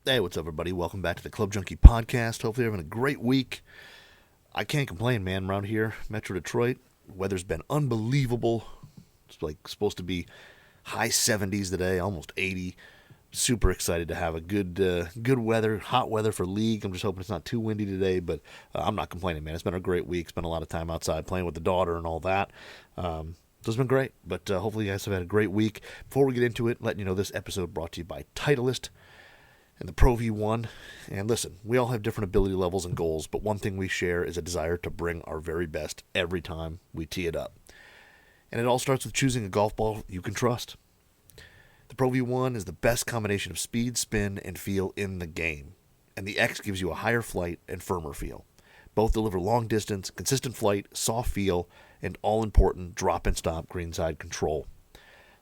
Hey, what's up, everybody? Welcome back to the Club Junkie podcast. Hopefully, you're having a great week. I can't complain, man. Around here, Metro Detroit, weather's been unbelievable. It's like supposed to be high 70s today, almost 80. Super excited to have a good weather, hot weather for league. I'm just hoping it's not too windy today, but I'm not complaining, man. It's been a great week. Spent a lot of time outside playing with the daughter and all that. So it's been great, but hopefully you guys have had a great week. Before we get into it, letting you know this episode brought to you by Titleist and the Pro V1. And listen, we all have different ability levels and goals, but one thing we share is a desire to bring our very best every time we tee it up. And it all starts with choosing a golf ball you can trust. The Pro V1 is the best combination of speed, spin, and feel in the game. And the X gives you a higher flight and firmer feel. Both deliver long distance, consistent flight, soft feel, and all-important drop and stop greenside control.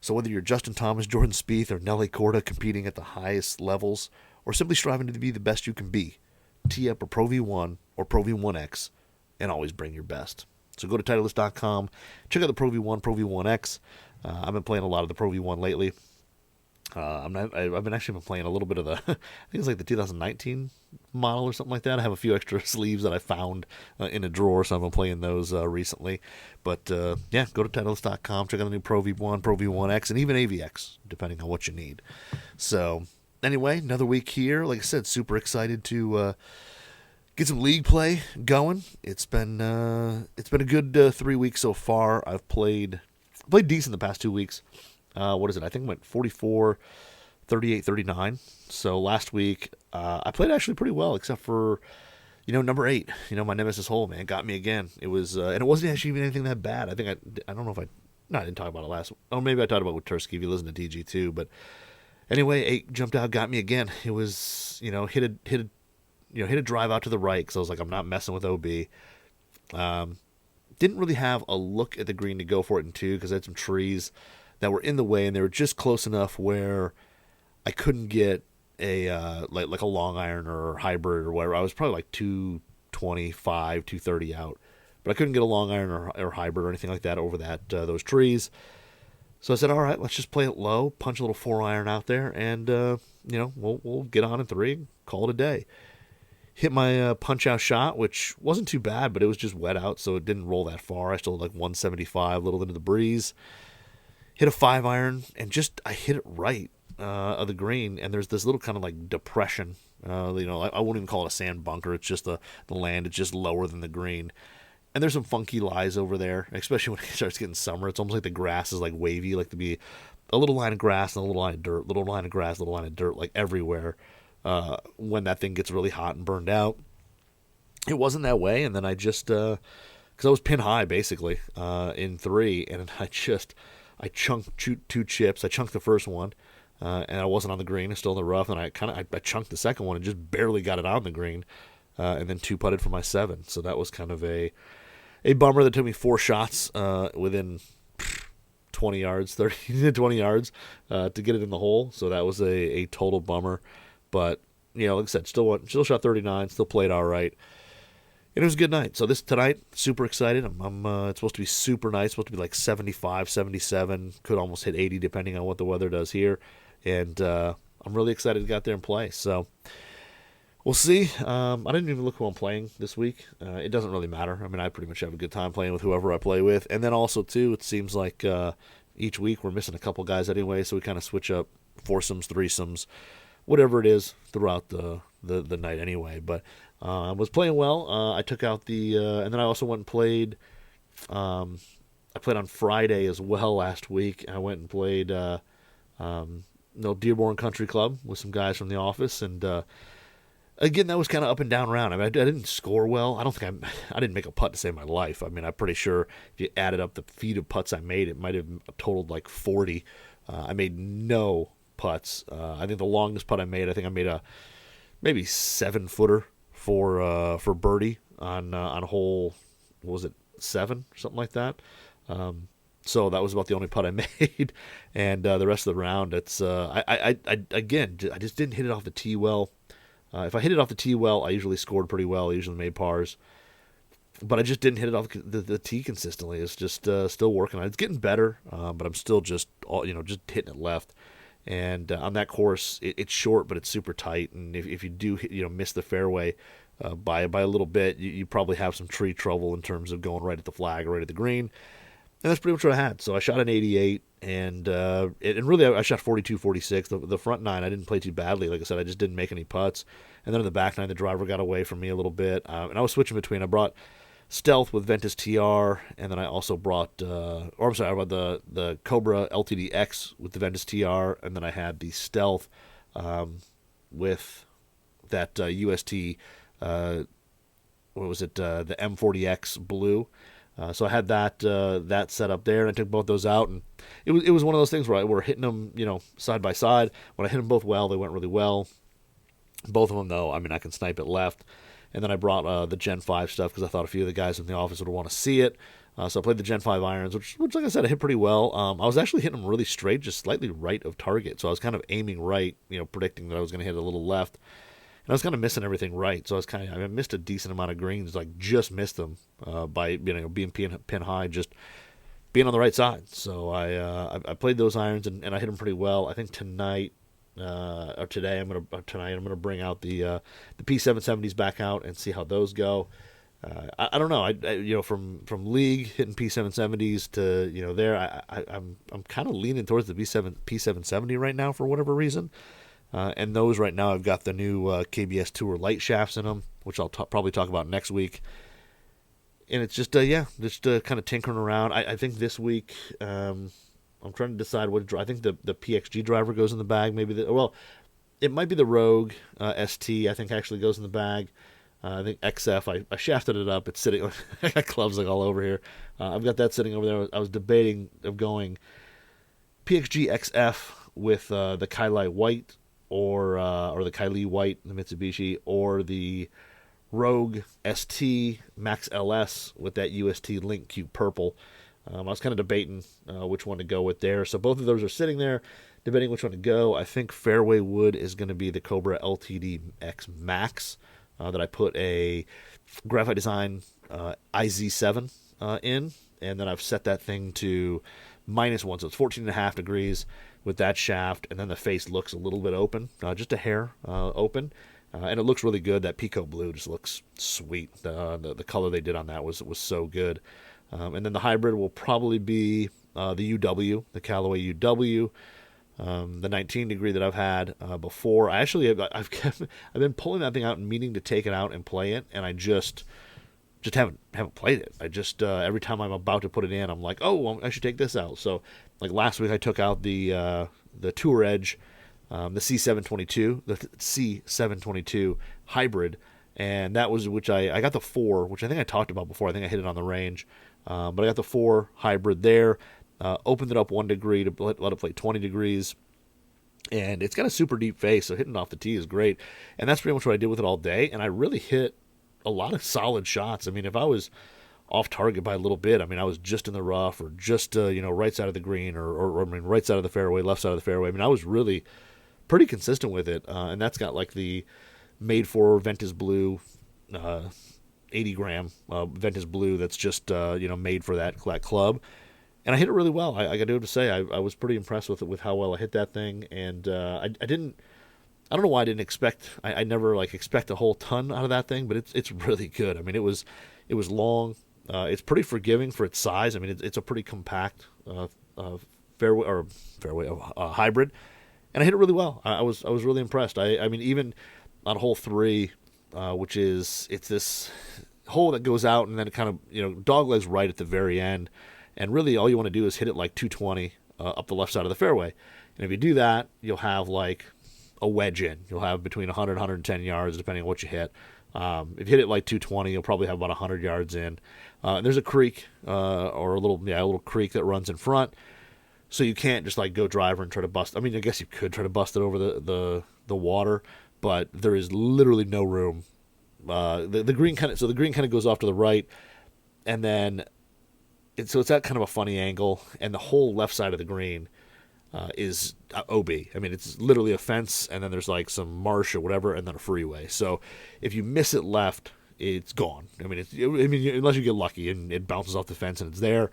So whether you're Justin Thomas, Jordan Spieth, or Nelly Korda competing at the highest levels, or simply striving to be the best you can be, tee up a Pro V1 or Pro V1X and always bring your best. So go to Titleist.com, check out the Pro V1, Pro V1X. I've been playing a lot of the Pro V1 lately. I've been playing a little bit of the, I think it's like the 2019 model or something like that. I have a few extra sleeves that I found in a drawer, so I've been playing those recently. But yeah, go to Titleist.com, check out the new Pro V1, Pro V1X, and even AVX, depending on what you need. So anyway, another week here. Like I said, super excited to get some league play going. It's been a good 3 weeks so far. I've played decent the past 2 weeks. What is it? I think I went 44, 38, 39. So last week, I played actually pretty well, except for, number 8. My nemesis hole, man, got me again. It was, and it wasn't actually even anything that bad. I think I don't know if no, I didn't talk about it last. Oh, maybe I talked about it with Tursky if you listen to TG2. But anyway, 8 jumped out, got me again. It was, hit a drive out to the right because I was like, I'm not messing with OB. Didn't really have a look at the green to go for it in 2 because I had some trees that were in the way, and they were just close enough where I couldn't get a like a long iron or hybrid or whatever. I was probably like 225, 230 out, but I couldn't get a long iron or hybrid or anything like that over those trees. So I said, all right, let's just play it low, punch a little 4-iron out there, and we'll get on in 3, call it a day. Hit my punch out shot, which wasn't too bad, but it was just wet out, so it didn't roll that far. I still had like 175, a little into the breeze. Hit a 5-iron, and I hit it right of the green, and there's this little kind of like depression. I wouldn't even call it a sand bunker. It's just the land. It's just lower than the green. And there's some funky lies over there, especially when it starts getting summer. It's almost like the grass is like wavy, like to be a little line of grass and a little line of dirt, little line of grass, little line of dirt, like everywhere when that thing gets really hot and burned out. It wasn't that way, and then I just, because I was pin high basically in 3, and I chunked 2 chips. I chunked the first one, and I wasn't on the green. It's still in the rough. And I chunked the second one and just barely got it on the green, and then 2-putted for my 7. So that was kind of a bummer that took me 4 shots within 20 yards, 30 to 20 yards to get it in the hole. So that was a total bummer. But like I said, still shot 39, still played all right. And it was a good night. So tonight, super excited. It's supposed to be super nice. It's supposed to be like 75, 77. Could almost hit 80 depending on what the weather does here. And I'm really excited to get out there and play. So we'll see. I didn't even look who I'm playing this week. It doesn't really matter. I mean, I pretty much have a good time playing with whoever I play with. And then also, too, it seems like each week we're missing a couple guys anyway. So we kind of switch up foursomes, threesomes, whatever it is throughout the night anyway. But I was playing well. I took out and then I also went and played. I played on Friday as well last week. I went and played Dearborn Country Club with some guys from the office, and again, that was kind of up and down round. I mean, I didn't score well. I didn't make a putt to save my life. I mean, I'm pretty sure if you added up the feet of putts I made, it might have totaled like 40. I made no putts. I think the longest putt I made a maybe 7-footer for birdie on hole, what was it, 7 or something like that. So that was about the only putt I made, and the rest of the round, it's I just didn't hit it off the tee well. If I hit it off the tee well, I usually scored pretty well. I usually made pars, but I just didn't hit it off the tee consistently. It's just still working on it. It's getting better, but I'm still just hitting it left. And on that course, it's short, but it's super tight. And if you do, miss the fairway by a little bit, you probably have some tree trouble in terms of going right at the flag or right at the green. And that's pretty much what I had. So I shot an 88, and really I shot 42, 46. The front nine, I didn't play too badly. Like I said, I just didn't make any putts. And then on the back nine, the driver got away from me a little bit. And I was switching between. I brought Stealth with Ventus TR, and then I also brought, I brought the Cobra LTD X with the Ventus TR, and then I had the Stealth with that UST, the M40X blue. So I had that set up there, and I took both those out, and it was one of those things where we're hitting them, side by side. When I hit them both well, they went really well. Both of them, though, I mean, I can snipe it left. And then I brought the Gen 5 stuff because I thought a few of the guys in the office would want to see it. So I played the Gen 5 irons, which, like I said, I hit pretty well. I was actually hitting them really straight, just slightly right of target. So I was kind of aiming right, predicting that I was going to hit a little left. And I was kind of missing everything right. So I missed a decent amount of greens, like just missed them by, being pin high, just being on the right side. So I played those irons, and I hit them pretty well. I think tonight, or today, I'm gonna bring out the P770s back out and see how those go. I don't know. From league hitting P770s to there, I'm kind of leaning towards the P770 right now for whatever reason. And those right now, I've got the new KBS Tour light shafts in them, which I'll probably talk about next week. And it's just kind of tinkering around. I think this week. I'm trying to decide what. I think the PXG driver goes in the bag. It might be the Rogue ST. I think actually goes in the bag. I think XF. I shafted it up. It's sitting. I got clubs like all over here. I've got that sitting over there. I was debating of going PXG XF with the Callaway white or the Callaway white, the Mitsubishi, or the Rogue ST Max LS with that UST Link Cube purple. I was kind of debating which one to go with there. So both of those are sitting there, debating which one to go. I think Fairway wood is going to be the Cobra LTD X Max that I put a graphite design IZ7 in. And then I've set that thing to -1. So it's 14.5 degrees with that shaft. And then the face looks a little bit open, just a hair open. And it looks really good. That Pico blue just looks sweet. The color they did on that was so good. And then the hybrid will probably be the UW, the Callaway UW, the 19 degree that I've had before. I've been pulling that thing out and meaning to take it out and play it, and I just haven't played it. I just every time I'm about to put it in, I'm like, oh, I should take this out. So like last week, I took out the Tour Edge, the C722 Hybrid. And that was which I got the 4, which I think I talked about before. I think I hit it on the range. But I got the 4 hybrid there. Opened it up 1 degree to let it play 20 degrees. And it's got a super deep face, so hitting off the tee is great. And that's pretty much what I did with it all day. And I really hit a lot of solid shots. I mean, if I was off target by a little bit, I mean, I was just in the rough or just, right side of the green or right side of the fairway, left side of the fairway. I mean, I was really pretty consistent with it. And that's got like the made for Ventus Blue, 80 gram Ventus Blue that's just made for that club, and I hit it really well. I got to say I was pretty impressed with how well I hit that thing, and I don't know why I didn't expect. I never expect a whole ton out of that thing, but it's really good. I mean, it was long. It's pretty forgiving for its size. I mean, it's a pretty compact fairway hybrid, and I hit it really well. I was really impressed. I mean, even on hole 3, which it's this hole that goes out and then it kind of doglegs right at the very end, and really all you want to do is hit it like 220 up the left side of the fairway. And if you do that, you'll have like a wedge in. You'll have between 100 110 yards depending on what you hit. If you hit it like 220, you'll probably have about 100 yards in. And there's a creek or a little creek that runs in front, so you can't just go driver and try to bust. I mean, I guess you could try to bust it over the water, but there is literally no room. The green kind of goes off to the right, and then it's at kind of a funny angle, and the whole left side of the green is OB. I mean, it's literally a fence, and then there's some marsh or whatever, and then a freeway. So if you miss it left, it's gone. I mean, unless you get lucky and it bounces off the fence and it's there.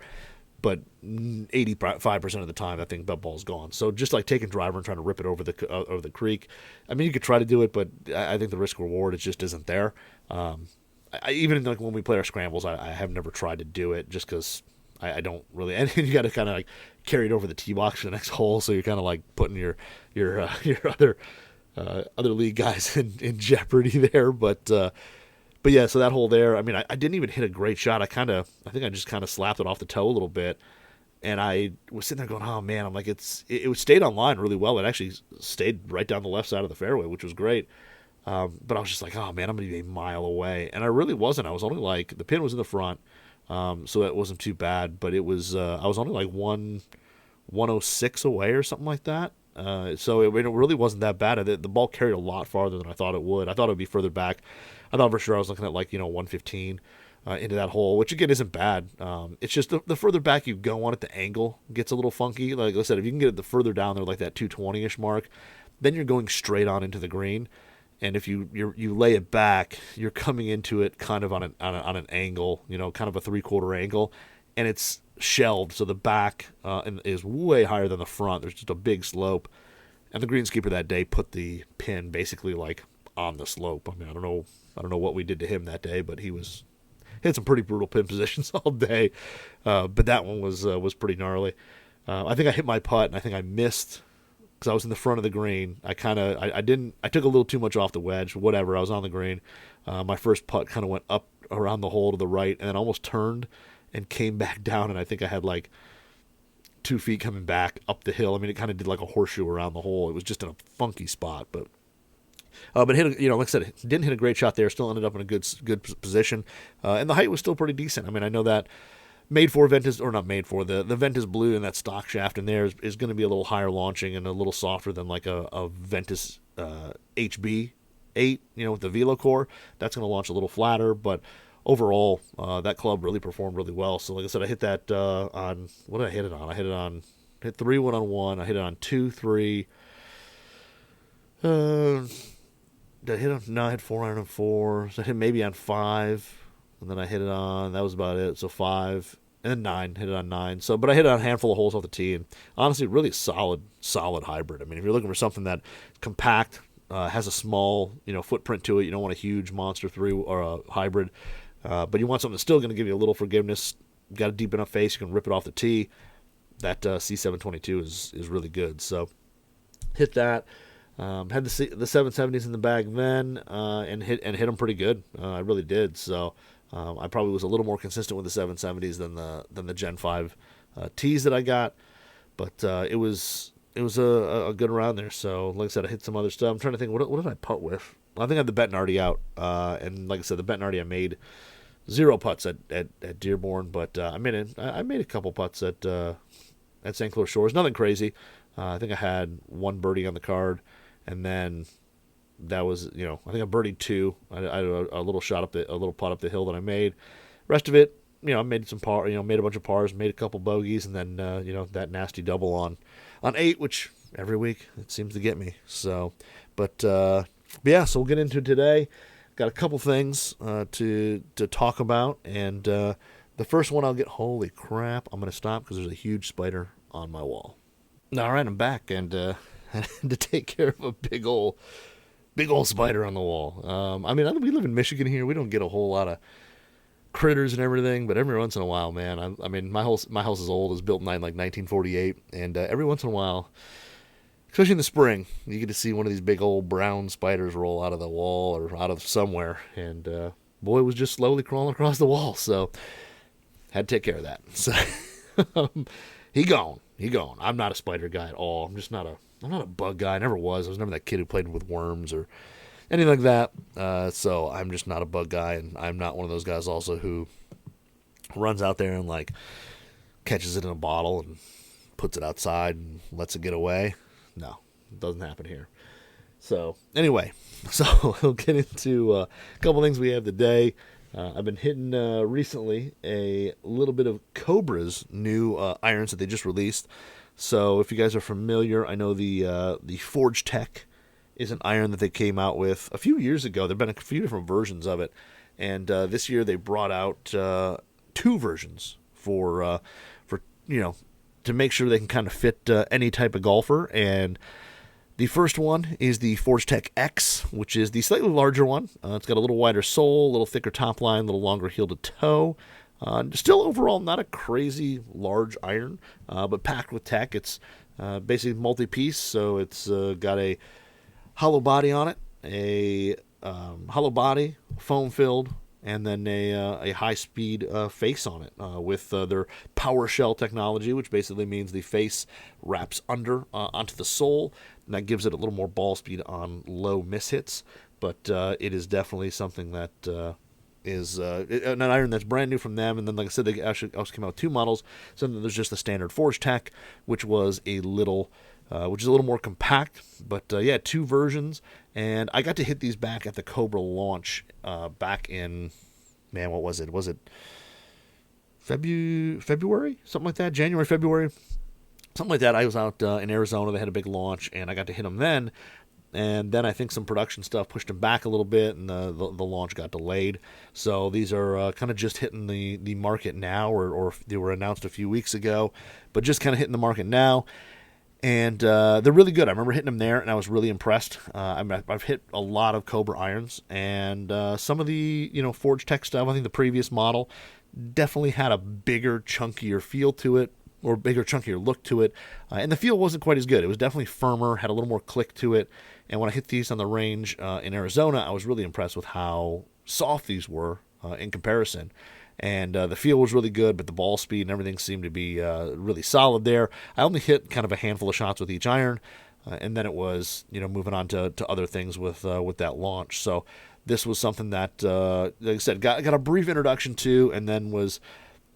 but 85% of the time, I think that ball's gone. So just like taking driver and trying to rip it over the creek. I mean, you could try to do it, but I think the risk reward, it just isn't there. Even like when we play our scrambles, I have never tried to do it just because I don't really. And you got to kind of like carry it over the tee box for the next hole, so you're kind of like putting your other league guys in jeopardy there. But yeah, so that hole there, I mean, I didn't even hit a great shot. I think I just kind of slapped it off the toe a little bit, and I was sitting there going, oh man, I'm like, it stayed on line really well. It actually stayed right down the left side of the fairway, which was great. But I was just like, oh man, I'm going to be a mile away. And I really wasn't. I was only like, the pin was in the front, so it wasn't too bad. But it was, I was only like 106 away or something like that. So it really wasn't that bad. The ball carried a lot farther than I thought it would. I thought it would be further back. I thought for sure I was looking at like, 115 into that hole, which again isn't bad. It's just the further back you go on it, the angle gets a little funky. Like I said, if you can get it the further down there, like that 220-ish mark, then you're going straight on into the green. And if you lay it back, you're coming into it kind of on an angle, kind of a 3/4 angle, and it's shelved, so the back is way higher than the front. There's just a big slope, and the greenskeeper that day put the pin basically like on the slope. I mean, I don't know what we did to him that day, but he had some pretty brutal pin positions all day. But that one was pretty gnarly. I think I hit my putt, and I think I missed. Because I was in the front of the green. I took a little too much off the wedge, whatever. I was on the green. My first putt kind of went up around the hole to the right and then almost turned and came back down. And I think I had like 2 feet coming back up the hill. I mean, it kind of did like a horseshoe around the hole. It was just in a funky spot. But hit, like I said, didn't hit a great shot there. Still ended up in a good position. And the height was still pretty decent. I mean, I know that the Ventus Blue and that stock shaft in there is going to be a little higher launching and a little softer than like a Ventus HB8, with the Velo core. That's going to launch a little flatter, but overall, that club really performed really well. So like I said, I hit that on, what did I hit it on? Hit 3 1-on-1. I hit it on 2, 3. Did I hit on? No, I hit 4 on 4. So I hit maybe on 5. And then I hit it on, that was about it. So 5, and then 9, hit it on 9. So, but I hit it on a handful of holes off the tee, and honestly, really solid hybrid. I mean, if you're looking for something that compact, has a small, footprint to it, you don't want a huge monster 3 or a hybrid, but you want something that's still going to give you a little forgiveness, got a deep enough face, you can rip it off the tee. That C722 is really good. So, hit that. Had the 770s in the bag then, and hit them pretty good. I really did. So. I probably was a little more consistent with the 770s than the Gen 5 tees that I got, but it was a good round there. So like I said, I hit some other stuff. I'm trying to think, what did I putt with? I think I had the Bettinardi out, and like I said, the Bettinardi I made 0 putts at Dearborn, but I made a couple putts at St. Clair Shores. Nothing crazy. I think I had 1 birdie on the card, and then. That was, I think I birdied 2. I had a little putt up the hill that I made. Rest of it, I made some made a bunch of pars, made a couple bogeys, and then, that nasty double on 8, which every week it seems to get me. So, but yeah, so we'll get into it today. Got a couple things to talk about, and the first one I'll get. Holy crap! I'm gonna stop because there's a huge spider on my wall. All right, I'm back, and I had to take care of a big old spider on the wall. I mean, we live in Michigan here. We don't get a whole lot of critters and everything, but every once in a while, man. I mean, my house is old. It was built in like 1948, and every once in a while, especially in the spring, you get to see one of these big old brown spiders roll out of the wall or out of somewhere, and boy, was just slowly crawling across the wall. So had to take care of that. So he gone. I'm not a spider guy at all. I'm not a bug guy. I never was. I was never that kid who played with worms or anything like that. So I'm just not a bug guy, and I'm not one of those guys also who runs out there and like catches it in a bottle and puts it outside and lets it get away. No, it doesn't happen here. So anyway, we'll get into a couple things we have today. I've been hitting recently a little bit of Cobra's new irons that they just released. So if you guys are familiar, I know the Forged Tec is an iron that they came out with a few years ago. There have been a few different versions of it, and this year they brought out 2 versions for to make sure they can kind of fit any type of golfer. And the first one is the Forged Tec X, which is the slightly larger one. It's got a little wider sole, a little thicker top line, a little longer heel to toe. Still overall not a crazy large iron, but packed with tech. It's basically multi-piece, so it's got a hollow body on it, a hollow body, foam-filled, and then a high-speed face on it with their power shell technology, which basically means the face wraps under onto the sole, and that gives it a little more ball speed on low miss hits. But it is definitely something that is an iron that's brand new from them. And then, like I said, they actually also came out with two models. So there's just the standard Forged Tec, which is a little more compact. But yeah, two versions. And I got to hit these back at the Cobra launch back in, man, what was it? Was it February? Something like that? January, February? Something like that. I was out in Arizona. They had a big launch, and I got to hit them then. And then I think some production stuff pushed them back a little bit, and the launch got delayed. So these are kind of just hitting the market now, or they were announced a few weeks ago, but just kind of hitting the market now. And they're really good. I remember hitting them there, and I was really impressed. I've hit a lot of Cobra irons, and some of the Forged Tec stuff. I think the previous model definitely had a bigger, chunkier feel to it, or bigger, chunkier look to it. And the feel wasn't quite as good. It was definitely firmer, had a little more click to it. And when I hit these on the range in Arizona, I was really impressed with how soft these were in comparison. And the feel was really good, but the ball speed and everything seemed to be really solid there. I only hit kind of a handful of shots with each iron, and then it was moving on to other things with that launch. So this was something that, like I said, got a brief introduction to, and then was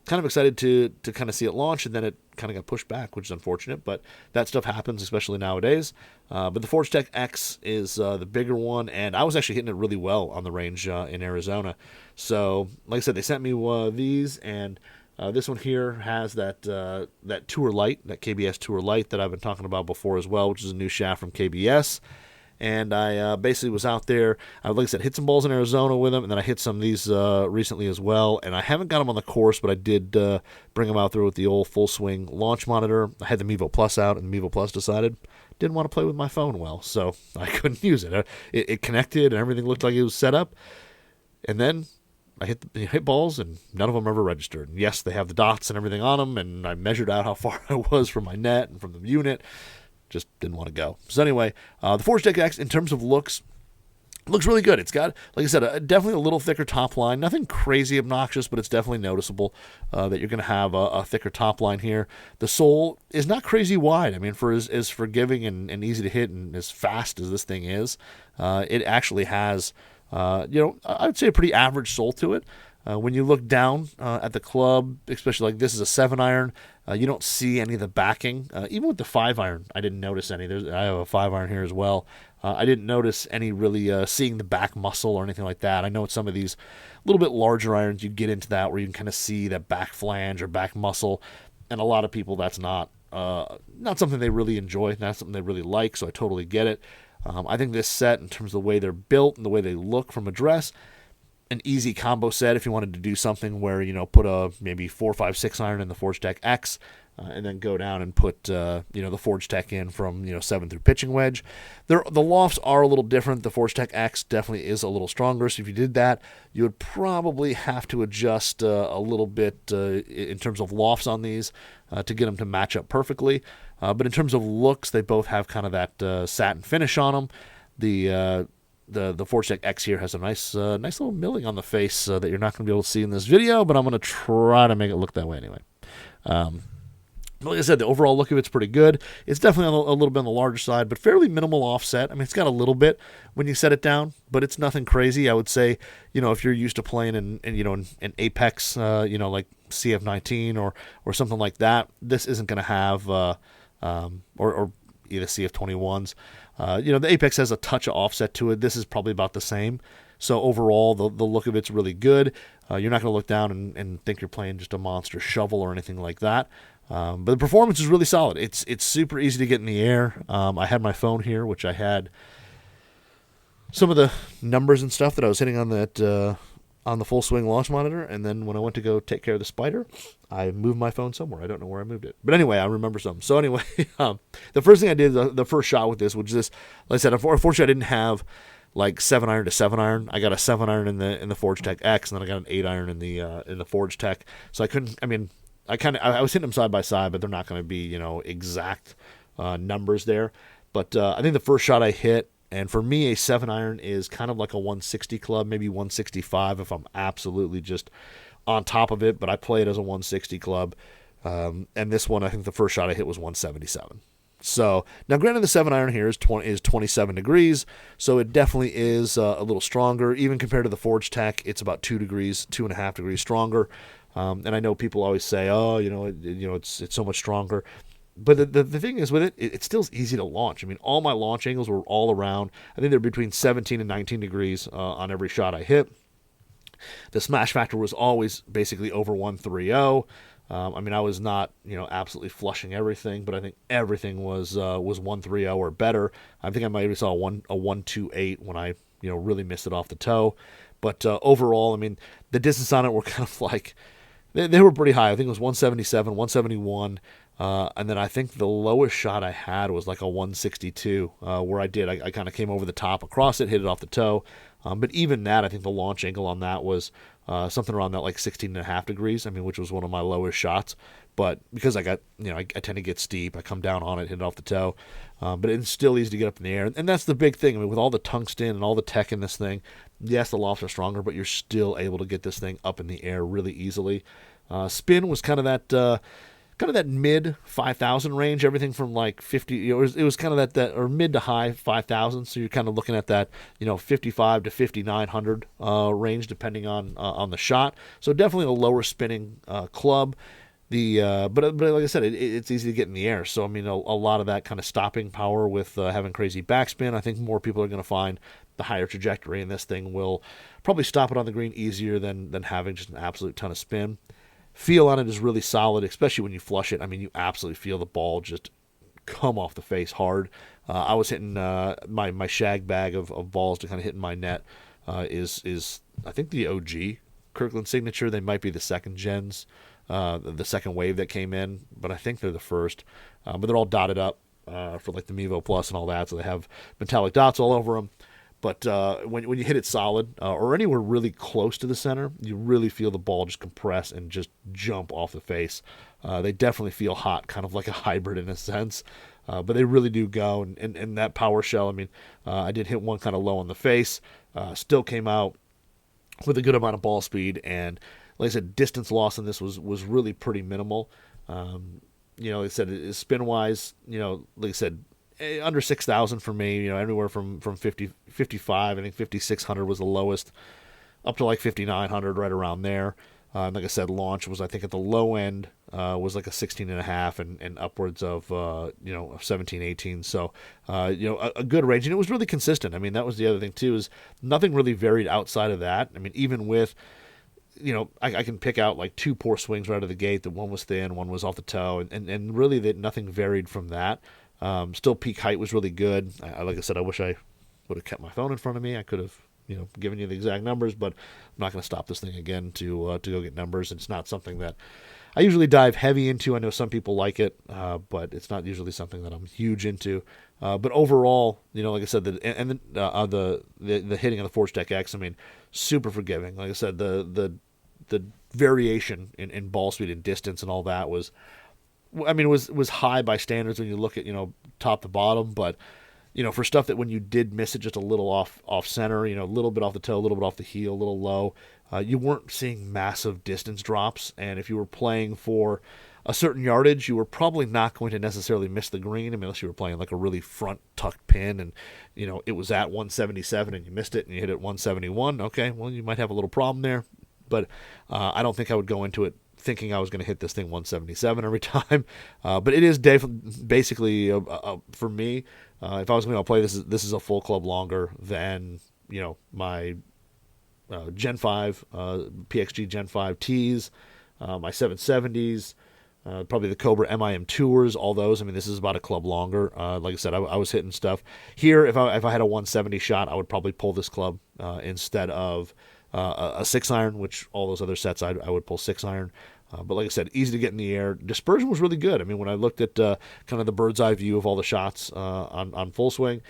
kind of excited to kind of see it launch, and then it kind of got pushed back, which is unfortunate, but that stuff happens, especially nowadays. But the Forged Tec X is the bigger one, and I was actually hitting it really well on the range in Arizona. So, like I said, they sent me these, and this one here has that Tour Light, that KBS Tour Light that I've been talking about before as well, which is a new shaft from KBS. And I basically was out there, like I said, hit some balls in Arizona with them, and then I hit some of these recently as well. And I haven't got them on the course, but I did bring them out there with the old full swing launch monitor. I had the Mevo Plus out, and the Mevo Plus decided didn't want to play with my phone well, so I couldn't use it. It connected, and everything looked like it was set up. And then I hit balls, and none of them ever registered. And yes, they have the dots and everything on them, and I measured out how far I was from my net and from the unit. Just didn't want to go. So anyway, the Forged Tec X, in terms of looks really good. It's got, like I said, definitely a little thicker top line. Nothing crazy obnoxious, but it's definitely noticeable that you're going to have a thicker top line here. The sole is not crazy wide. I mean, for as forgiving and easy to hit and as fast as this thing is, it actually has, I would say a pretty average sole to it. When you look down at the club, especially like this is a 7-iron, you don't see any of the backing. Even with the 5-iron, I didn't notice any. I have a 5-iron here as well. I didn't notice any really seeing the back muscle or anything like that. I know with some of these little bit larger irons, you get into that where you can kind of see that back flange or back muscle. And a lot of people, that's not something they really enjoy, not something they really like, so I totally get it. I think this set, in terms of the way they're built and the way they look from address, an easy combo set if you wanted to do something where, put a maybe 4, 5, 6-iron in the Forged Tec X, and then go down and put, the Forged Tec in from, 7 through pitching wedge. The lofts are a little different. The Forged Tec X definitely is a little stronger, so if you did that, you would probably have to adjust a little bit in terms of lofts on these to get them to match up perfectly. But in terms of looks, they both have kind of that satin finish on them. The Forged Tec X here has a nice little milling on the face that you're not going to be able to see in this video, but I'm going to try to make it look that way anyway. Like I said, the overall look of it's pretty good. It's definitely a little bit on the larger side, but fairly minimal offset. I mean, it's got a little bit when you set it down, but it's nothing crazy. I would say, if you're used to playing in Apex, like CF19 or something like that, this isn't going to have, or either CF21s. The Apex has a touch of offset to it. This is probably about the same. So overall, the look of it's really good. You're not going to look down and think you're playing just a monster shovel or anything like that. But the performance is really solid. It's super easy to get in the air. I had my phone here, which I had some of the numbers and stuff that I was hitting on that on the full swing launch monitor, and then when I went to go take care of the spider, I moved my phone somewhere. I don't know where I moved it. But anyway, I remember something. So anyway, the first thing I did, the first shot with this, which is this, like I said, unfortunately I didn't have like 7-iron to 7-iron. I got a 7-iron in the Forged Tec X, and then I got an 8-iron in the Forged Tec. So I couldn't, I mean, I was hitting them side by side, but they're not going to be, exact numbers there. But I think the first shot I hit, and for me, a 7-iron is kind of like a 160 club, maybe 165 if I'm absolutely just on top of it, but I play it as a 160 club. And this one, I think the first shot I hit was 177. So, now granted the 7-iron here is 27 degrees, so it definitely is a little stronger. Even compared to the Forged Tec, it's about 2.5 degrees stronger. And I know people always say, oh, it's so much stronger. But the thing is with it still easy to launch. I mean, all my launch angles were all around. I think they're between 17 and 19 degrees on every shot I hit. The smash factor was always basically over 130. I mean, I was not, absolutely flushing everything, but I think everything was 130 or better. I think I might have saw a 128 when I, really missed it off the toe. But overall, I mean, the distance on it were kind of like, they were pretty high. I think it was 177, 171. And then I think the lowest shot I had was like a 162, where I kind of came over the top across it, hit it off the toe. But even that, I think the launch angle on that was something around that like 16.5 degrees, I mean, which was one of my lowest shots. But because I got, I tend to get steep, I come down on it, hit it off the toe. But it's still easy to get up in the air. And that's the big thing. I mean, with all the tungsten and all the tech in this thing, yes, the lofts are stronger, but you're still able to get this thing up in the air really easily. Spin was kind of that mid 5,000 range, everything from like 50, it was kind of that or mid to high 5,000. So you're kind of looking at that, 55 to 5,900 range, depending on the shot. So definitely a lower spinning club. But like I said, it's easy to get in the air. So I mean, a lot of that kind of stopping power with having crazy backspin. I think more people are going to find the higher trajectory, and this thing will probably stop it on the green easier than having just an absolute ton of spin. Feel on it is really solid, especially when you flush it. I mean, you absolutely feel the ball just come off the face hard. I was hitting my shag bag of balls to kind of hit in my net is I think the OG Kirkland signature. They might be the second gens, the second wave that came in, but I think they're the first. But they're all dotted up for like the Mevo Plus and all that, so they have metallic dots all over them. But when you hit it solid or anywhere really close to the center, you really feel the ball just compress and just jump off the face. They definitely feel hot, kind of like a hybrid in a sense. But they really do go. And that power shell, I mean, I did hit one kind of low on the face. Still came out with a good amount of ball speed. And like I said, distance loss in this was really pretty minimal. Like I said, spin-wise, like I said, under 6,000 for me, anywhere from 55, I think 5,600 was the lowest, up to like 5,900, right around there. Like I said, launch was, I think at the low end, was like a 16.5 and upwards of, 17, 18. So, a good range. And it was really consistent. I mean, that was the other thing too, is nothing really varied outside of that. I mean, even with, I can pick out like two poor swings right out of the gate. The one was thin, one was off the toe, and really nothing varied from that. Still, peak height was really good. Like I said, I wish I would have kept my phone in front of me. I could have, given you the exact numbers, but I'm not going to stop this thing again to go get numbers. It's not something that I usually dive heavy into. I know some people like it, but it's not usually something that I'm huge into. But overall, like I said, the hitting of the Forged Tec X, I mean, super forgiving. Like I said, the variation in ball speed and distance and all that was high by standards when you look at, top to bottom, but, for stuff that when you did miss it just a little off center, a little bit off the toe, a little bit off the heel, a little low, you weren't seeing massive distance drops. And if you were playing for a certain yardage, you were probably not going to necessarily miss the green, unless you were playing like a really front tucked pin and, it was at 177 and you missed it and you hit it 171. Okay, well, you might have a little problem there, but I don't think I would go into it thinking I was going to hit this thing 177 every time. But it is basically, for me, if I was going to play this is a full club longer than, my Gen 5, PXG Gen 5 Ts, my 770s, probably the Cobra MIM Tours, all those. I mean, this is about a club longer. Like I said, I was hitting stuff. Here, if I had a 170 shot, I would probably pull this club instead of a 6-iron, which all those other sets I would pull 6-iron. But like I said, easy to get in the air. Dispersion was really good. I mean, when I looked at kind of the bird's eye view of all the shots on full swing,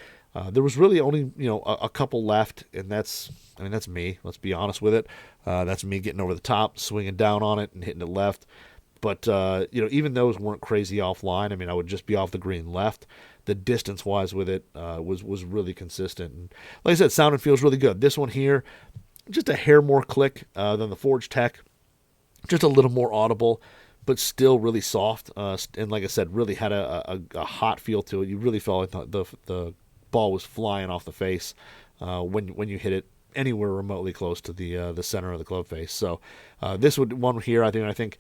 there was really only a couple left, and that's me. Let's be honest with it. That's me getting over the top, swinging down on it, and hitting it left. But even those weren't crazy offline. I mean, I would just be off the green left. The distance wise with it was really consistent. And like I said, sound and feels really good. This one here, just a hair more click than the Forged Tec. Just a little more audible, but still really soft. And like I said, really had a hot feel to it. You really felt like the ball was flying off the face when you hit it anywhere remotely close to the center of the club face. So this one here, I think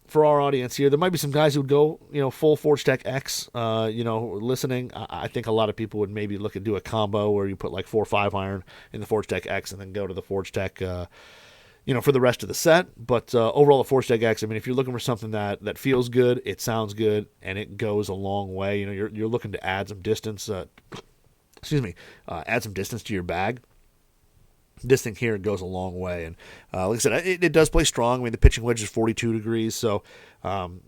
for our audience here, there might be some guys who would go full Forged Tec X. Listening, I think a lot of people would maybe look and do a combo where you put like 4 or 5-iron in the Forged Tec X and then go to the Forged Tec. For the rest of the set. But overall, the Forged Tec X, I mean, if you're looking for something that feels good, it sounds good, and it goes a long way, you're looking to add some distance, add some distance to your bag. This thing here goes a long way. And like I said, it does play strong. I mean, the pitching wedge is 42 degrees, so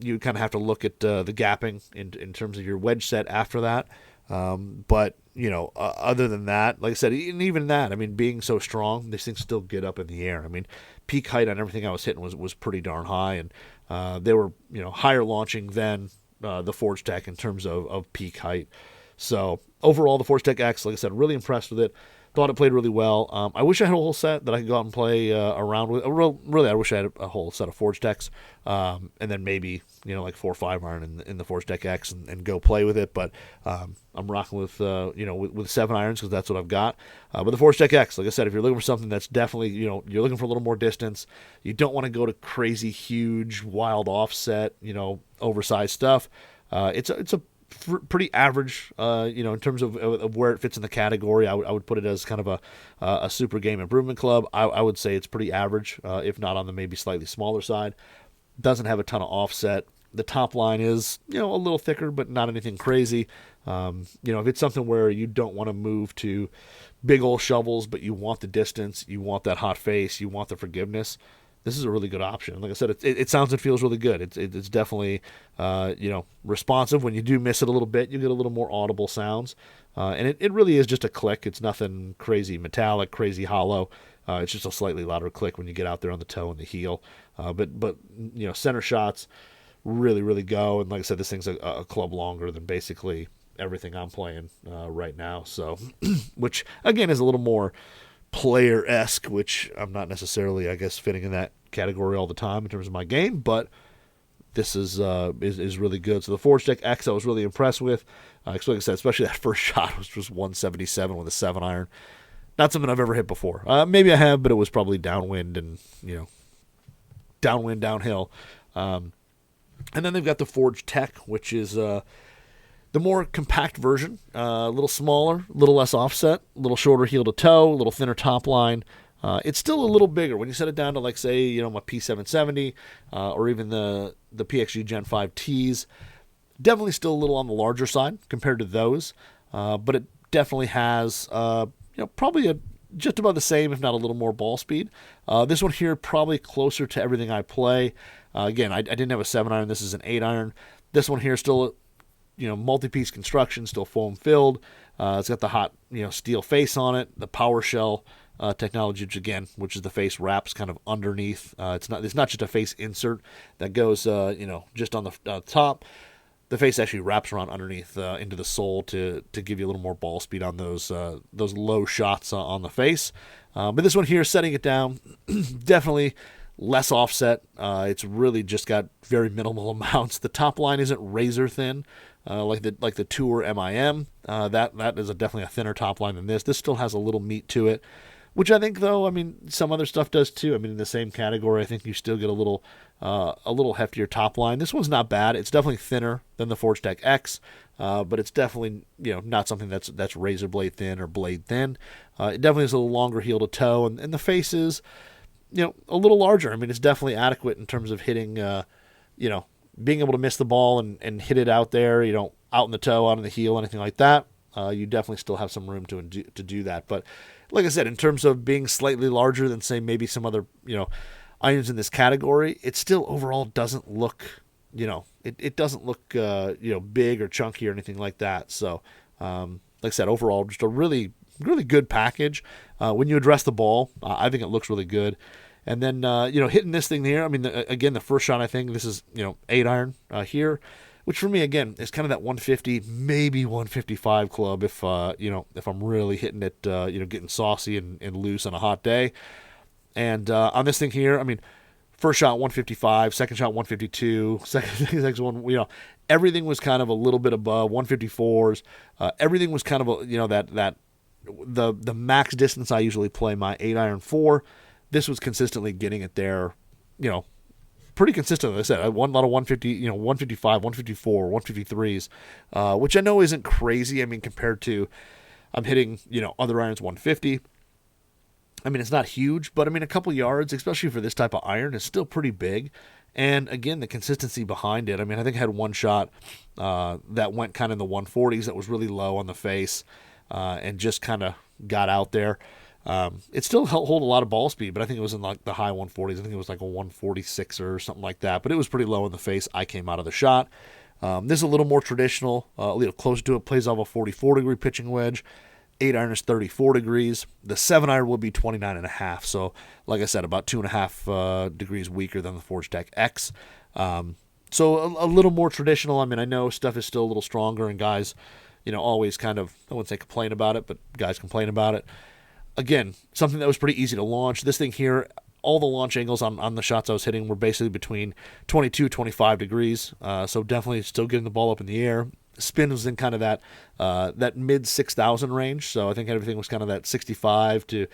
you kind of have to look at the gapping in terms of your wedge set after that. But other than that, like I said, and even that, I mean, being so strong, these things still get up in the air. I mean, peak height on everything I was hitting was pretty darn high, and they were higher launching than the Forged Tec in terms of peak height. So overall, the Forged Tec X, like I said, really impressed with it. Thought it played really well. I wish I had a whole set that I could go out and play around with. Really, I wish I had a whole set of Forged Tecs, and then maybe like 4 or 5-iron in the Forged Tec X and go play with it. But I'm rocking with 7-irons because that's what I've got. But the Forged Tec X, like I said, if you're looking for something that's definitely you're looking for a little more distance, you don't want to go to crazy huge wild offset oversized stuff. It's a pretty average, in terms of where it fits in the category. I would put it as kind of a super game improvement club. I would say it's pretty average, if not on the maybe slightly smaller side. Doesn't have a ton of offset. The top line is, a little thicker, but not anything crazy. If it's something where you don't want to move to big old shovels, but you want the distance, you want that hot face, you want the forgiveness, this is a really good option. Like I said, it sounds and feels really good. It's definitely, responsive. When you do miss it a little bit, you get a little more audible sounds. And it really is just a click. It's nothing crazy metallic, crazy hollow. It's just a slightly louder click when you get out there on the toe and the heel. But center shots really, really go. And like I said, this thing's a club longer than basically everything I'm playing right now. So, which again is a little more player-esque, which I'm not necessarily, I guess, fitting in that category all the time in terms of my game, but this is really good. So the Forged Tec X I was really impressed with. Like I said, especially that first shot was just 177 with a 7-iron. Not something I've ever hit before. Maybe I have, but it was probably downwind and, downhill. And then they've got the Forged Tec, which is the more compact version, a little smaller, a little less offset, a little shorter heel to toe, a little thinner top line. It's still a little bigger when you set it down to, like, say, my P770 or even the PXG Gen 5 Ts. Definitely still a little on the larger side compared to those, but it definitely has, probably just about the same, if not a little more ball speed. This one here probably closer to everything I play. Again, I didn't have a 7-iron. This is an 8-iron. This one here still, multi-piece construction, still foam filled. It's got the hot, steel face on it, the power shell technology, which is the face wraps kind of underneath. It's not just a face insert that goes, just on the top. The face actually wraps around underneath into the sole to give you a little more ball speed on those low shots on the face. But this one here, setting it down, definitely less offset. It's really just got very minimal amounts. The top line isn't razor thin. Like the Tour MIM, that is definitely a thinner top line than this. This still has a little meat to it, which I think, though, some other stuff does too. In the same category, I think you still get a little heftier top line. This one's not bad. It's definitely thinner than the Forged Tec X, but it's definitely not something that's razor blade thin or blade thin. It definitely is a little longer heel to toe, and the face is a little larger. It's definitely adequate in terms of hitting being able to miss the ball and hit it out there, out in the toe, out in the heel, anything like that. you definitely still have some room to do that. But like I said, in terms of being slightly larger than, say, maybe some other, irons in this category, it still overall doesn't look, it doesn't look, big or chunky or anything like that. So, like I said, overall, just a really, really good package. When you address the ball, I think it looks really good. And then, hitting this thing here, I mean, again, the first shot, I think this is, 8 iron here, which for me, again, is kind of that 150, maybe 155 club if I'm really hitting it, getting saucy and loose on a hot day. And on this thing here, I mean, first shot 155, second shot 152, second one, everything was kind of a little bit above 154s. Everything was kind of the max distance I usually play my 8 iron for. This was consistently getting it there, pretty consistent. Like I said, I won a lot of 150, 155, 154, 153s, which I know isn't crazy. I mean, compared to I'm hitting, other irons 150. I mean, it's not huge, but I mean, a couple yards, especially for this type of iron, is still pretty big. And again, the consistency behind it. I mean, I think I had one shot that went kind of in the 140s that was really low on the face and just kind of got out there. It still hold a lot of ball speed, but I think it was in like the high 140s. I think it was like a 146 or something like that, but it was pretty low in the face. I came out of the shot. This is a little more traditional, a little closer to it. Plays off a 44-degree pitching wedge. 8 iron is 34 degrees. The 7 iron will be 29.5. So, like I said, about 2.5 degrees weaker than the Forged Tec X. So a little more traditional. I mean, I know stuff is still a little stronger, and guys, always kind of, I wouldn't say complain about it, but guys complain about it. Again, something that was pretty easy to launch. This thing here, all the launch angles on the shots I was hitting were basically between 22, 25 degrees. So definitely still getting the ball up in the air. Spin was in kind of that mid 6,000 range. So I think everything was kind of that 65 to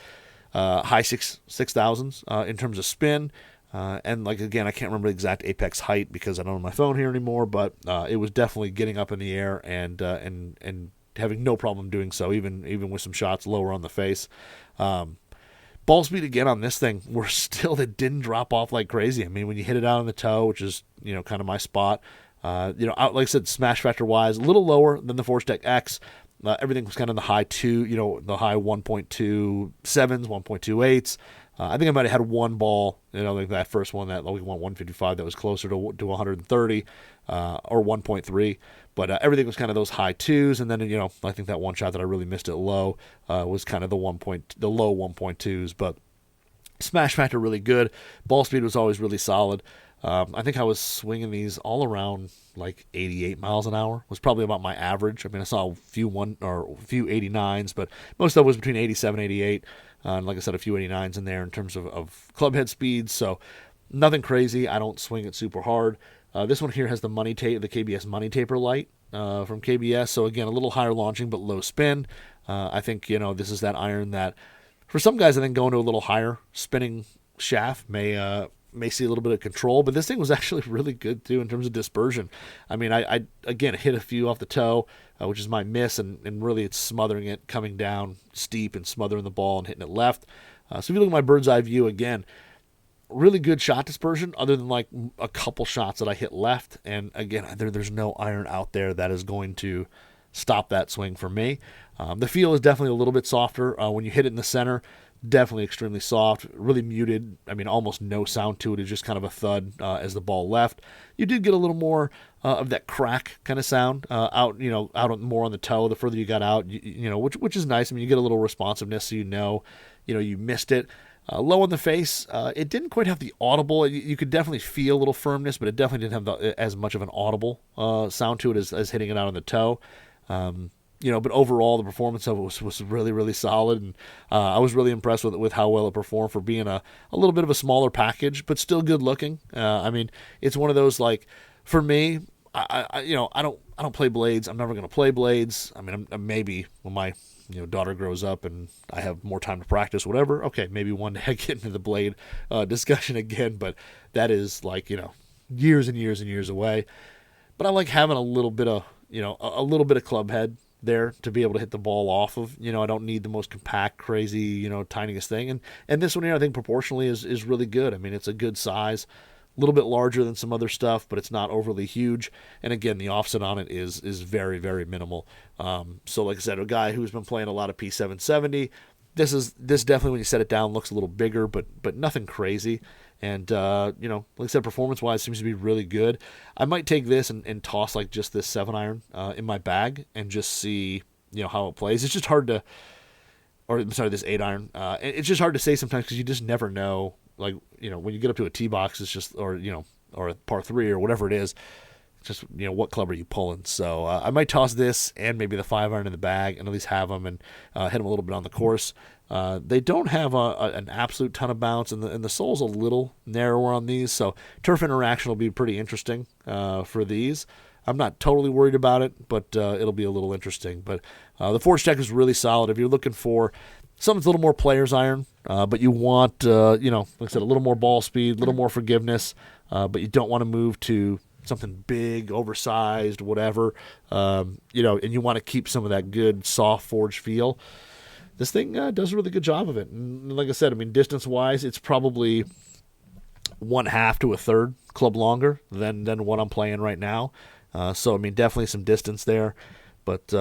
high 6,000s in terms of spin. And like, again, I can't remember the exact apex height because I don't have my phone here anymore, but it was definitely getting up in the air and having no problem doing so, even with some shots lower on the face. Ball speed again on this thing that didn't drop off like crazy. I mean, when you hit it out on the toe, which is kind of my spot, out, like I said, smash factor wise, a little lower than the Forged Tec X. Everything was kind of the high 1.27s, 1.28s. I think I might have had one ball, like that first one that we went 155 that was closer to 130 or 1.3. But everything was kind of those high 2s, and then I think that one shot that I really missed it low was kind of the low 1.2s. But smash factor really good. Ball speed was always really solid. I think I was swinging these all around like 88 miles an hour. Was probably about my average. I mean, I saw a few 89s, but most of it was between 87, 88. And like I said, a few 89s in there in terms of club head speeds. So nothing crazy. I don't swing it super hard. This one here has the KBS money taper light from KBS. So again, a little higher launching but low spin. I think this is that iron that for some guys I think going to a little higher spinning shaft may see a little bit of control, but this thing was actually really good too in terms of dispersion. I mean, I again hit a few off the toe, which is my miss, and really it's smothering it, coming down steep and smothering the ball and hitting it left. So if you look at my bird's eye view again, really good shot dispersion other than like a couple shots that I hit left. And again, there's no iron out there that is going to stop that swing for me. The feel is definitely a little bit softer when you hit it in the center. Definitely extremely soft, really muted. I mean, almost no sound to it. It's just kind of a thud as the ball left. You did get a little more of that crack kind of sound out more on the toe. The further you got out, which is nice. I mean, you get a little responsiveness, so you missed it. Low on the face, it didn't quite have the audible. You could definitely feel a little firmness, but it definitely didn't have as much of an audible sound to it as hitting it out on the toe. But overall the performance of it was really, really solid, and I was really impressed with how well it performed for being a little bit of a smaller package, but still good looking. I mean, it's one of those, like, for me, I don't play blades. I'm never going to play blades. I mean, maybe when my daughter grows up and I have more time to practice, whatever. Okay, maybe one day I get into the blade discussion again, but that is like years and years and years away. But I like having a little bit of club head there to be able to hit the ball off of. I don't need the most compact, crazy, tiniest thing. And this one here, I think proportionally is really good. I mean, it's a good size. A little bit larger than some other stuff, but it's not overly huge. And again, the offset on it is very, very minimal. So like I said, a guy who's been playing a lot of P770, this definitely, when you set it down, looks a little bigger, but nothing crazy. And, like I said, performance-wise, seems to be really good. I might take this and toss like just this 7-iron in my bag and just see, how it plays. It's just hard to, or I'm sorry, this 8-iron. It's just hard to say sometimes because you just never know. Like, when you get up to a tee box, it's just, or a par 3 or whatever it is, just, what club are you pulling? So I might toss this and maybe the 5-iron in the bag and at least have them and hit them a little bit on the course. They don't have an absolute ton of bounce, and the sole's a little narrower on these, so turf interaction will be pretty interesting for these. I'm not totally worried about it, but it'll be a little interesting. But the Forged Tec is really solid. If you're looking for something that's a little more player's iron, but you want, like I said, a little more ball speed, a little more forgiveness, but you don't want to move to something big, oversized, whatever, and you want to keep some of that good, soft forged feel. This thing does a really good job of it. And like I said, distance-wise, it's probably 1/2 to 1/3 club longer than what I'm playing right now. So, definitely some distance there. But,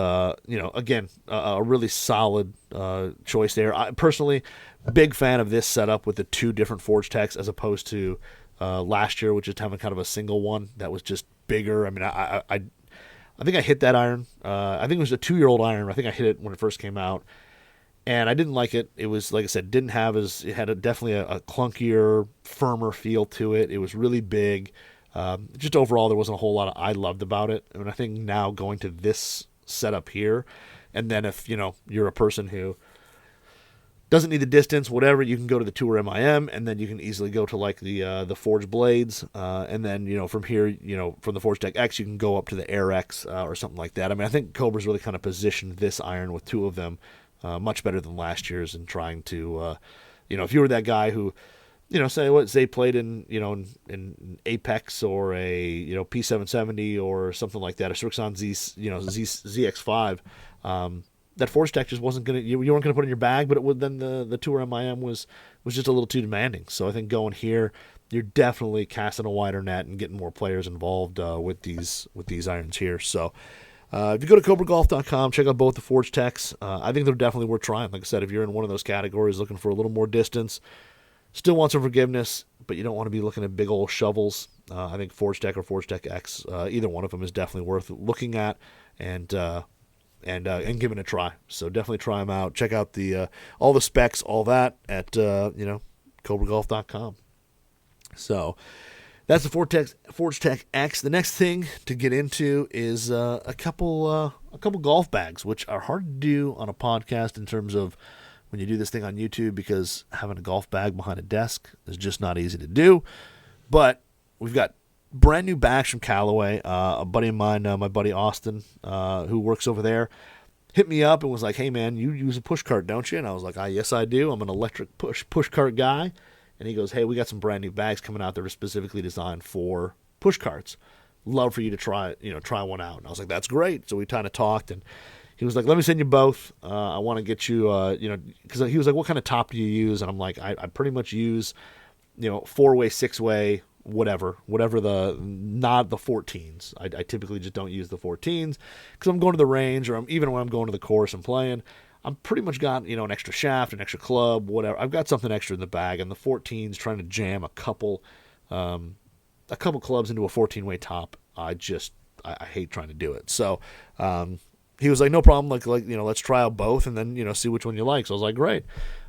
again, a really solid choice there. I personally, big fan of this setup with the 2 different Forged Tecs as opposed to last year, which is having kind of a single one that was just bigger. I think I hit that iron. I think it was a 2-year-old iron. I think I hit it when it first came out. And I didn't like it. It was, like I said, it had definitely a clunkier, firmer feel to it. It was really big. Just overall, there wasn't a whole lot I loved about it. I think now going to this setup here, and then if, you're a person who doesn't need the distance, whatever, you can go to the Tour MIM, and then you can easily go to like the Forged Blades, and then, from here, from the Forged Tec X, you can go up to the Air X or something like that. I think Cobra's really kind of positioned this iron with 2 of them much better than last year's, and trying to, if you were that guy who, say played in, in Apex or a, P770 or something like that, a Srixon ZX5, that Forged Tec just wasn't going to, you weren't going to put in your bag, but it would, then the Tour MIM was just a little too demanding. So I think going here, you're definitely casting a wider net and getting more players involved with these irons here. So, if you go to CobraGolf.com, check out both the Forged Tecs. I think they're definitely worth trying. Like I said, if you're in one of those categories looking for a little more distance, still want some forgiveness, but you don't want to be looking at big old shovels, I think Forged Tec or Forged Tec X, either one of them is definitely worth looking at and giving it a try. So definitely try them out. Check out the all the specs, all that at CobraGolf.com. So that's the Forged Tec X. The next thing to get into is a couple golf bags, which are hard to do on a podcast in terms of when you do this thing on YouTube, because having a golf bag behind a desk is just not easy to do. But we've got brand new bags from Callaway. A buddy of mine, my buddy Austin, who works over there, hit me up and was like, "Hey man, you use a push cart, don't you?" And I was like, "Yes, I do. I'm an electric push cart guy." And he goes, "Hey, we got some brand new bags coming out that are specifically designed for push carts. Love for you to try one out." And I was like, "That's great." So we kind of talked, and he was like, "Let me send you both. I want to get you, because he was like, 'What kind of top do you use?' And I'm like, I pretty much use, 4-way, 6-way, whatever not the 14s. I typically just don't use the 14s because I'm going to the range, or even when I'm going to the course and playing, I'm pretty much got, an extra shaft, an extra club, whatever. I've got something extra in the bag, and the 14s, trying to jam a couple clubs into a 14-way top, I hate trying to do it. So he was like, "No problem. Like let's try out both and then see which one you like." So I was like, "Great."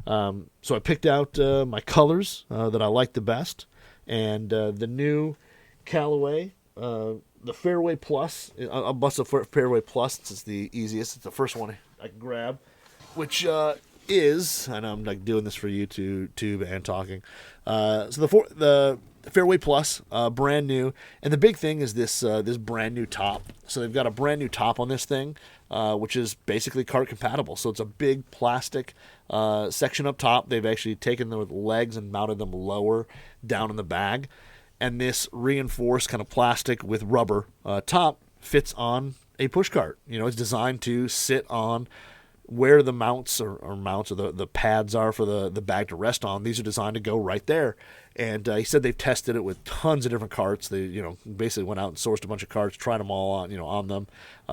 So I picked out my colors that I like the best, and the new Callaway, the Fairway Plus. I'll bust a Fairway Plus since it's the easiest. It's the first one I can grab, which is, I know I'm like doing this for YouTube and talking. So the Fairway Plus, brand new, and the big thing is this brand new top. So they've got a brand new top on this thing, which is basically cart compatible. So it's a big plastic section up top. They've actually taken the legs and mounted them lower down in the bag, and this reinforced kind of plastic with rubber top fits on a push cart. It's designed to sit on where the mounts or mounts or the pads are for the bag to rest on. These are designed to go right there. And he said they've tested it with tons of different carts. They, basically went out and sourced a bunch of carts, tried them all on, on them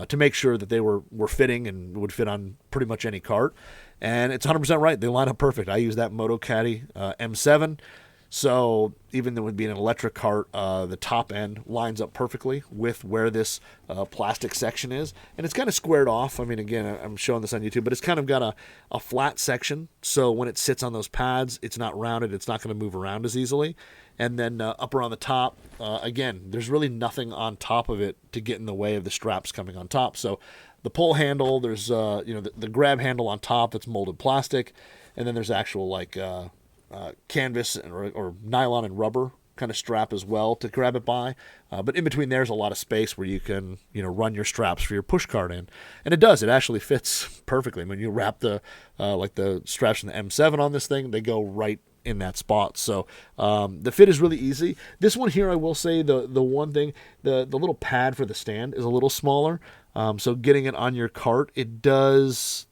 to make sure that they were fitting and would fit on pretty much any cart. And it's 100% right. They line up perfect. I use that Moto Caddy M7. So even though it would be an electric cart, the top end lines up perfectly with where this plastic section is. And it's kind of squared off. I mean, again, I'm showing this on YouTube, but it's kind of got a flat section. So when it sits on those pads, it's not rounded. It's not going to move around as easily. And then up around the top, again, there's really nothing on top of it to get in the way of the straps coming on top. So the pull handle, there's the grab handle on top that's molded plastic. And then there's actual canvas or nylon and rubber kind of strap as well to grab it by. But in between there's a lot of space where you can, run your straps for your push cart in. And it does. It actually fits perfectly. When you wrap the straps from the M7 on this thing, they go right in that spot. So the fit is really easy. This one here, I will say the one thing, the little pad for the stand is a little smaller. So getting it on your cart, it'll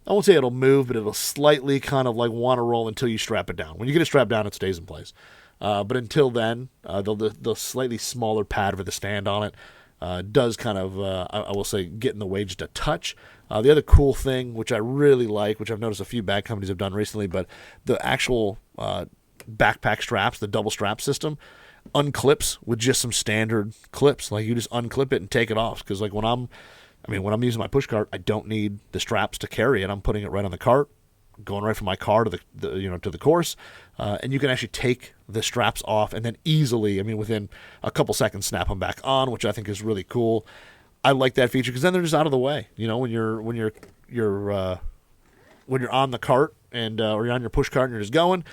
I won't say it'll move, but it'll slightly kind of want to roll until you strap it down. When you get it strapped down, it stays in place. But until then, the slightly smaller pad for the stand on it does kind of, I will say, get in the way just a touch. The other cool thing, which I really like, which I've noticed a few bag companies have done recently, but the actual backpack straps, the double strap system, unclips with just some standard clips. You just unclip it and take it off. Because when I'm using my push cart, I don't need the straps to carry it. I'm putting it right on the cart, going right from my car to the course, and you can actually take the straps off and then easily, within a couple seconds, snap them back on, which I think is really cool. I like that feature because then they're just out of the way. When you're on the cart and or you're on your push cart and you're just going.